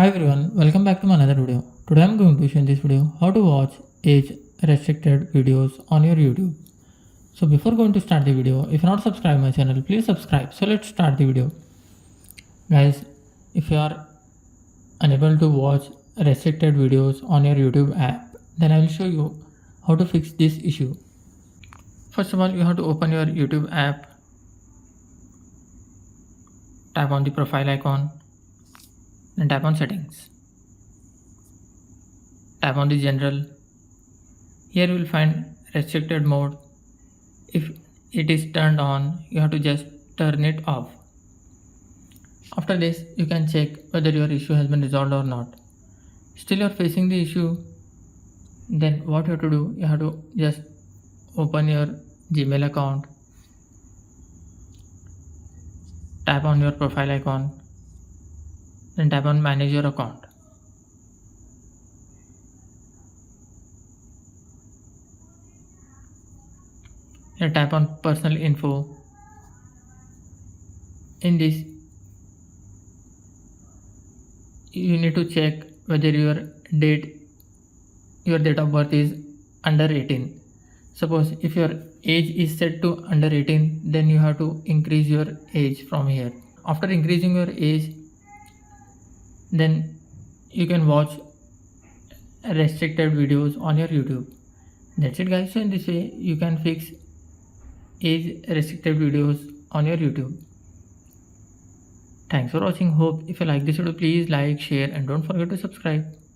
Hi everyone, welcome back to my another video. Today I'm going to show in this video how to watch age restricted videos on your YouTube. So before going to start the video, if you're not subscribed my channel, please subscribe. So let's start the video. Guys, if you are unable to watch restricted videos on your YouTube app, then I will show you how to fix this issue. First of all, you have to open your YouTube app, tap on the profile icon, then tap on settings. Tap on the general. Here you will find restricted mode. If it is turned on, you have to just turn it off. After this, you can check whether your issue has been resolved or not. Still you are facing the issue, then what you have to do, you have to just open your Gmail account, tap on your profile icon, then tap on manage your account. Here tap on personal info. In this, you need to check whether your date of birth is under 18. Suppose if your age is set to under 18, then you have to increase your age from here. After increasing your age, then you can watch restricted videos on your YouTube. That's it guys. So in this way you can fix age restricted videos on your YouTube. Thanks for watching. Hope if you like this video, please like, share and don't forget to subscribe.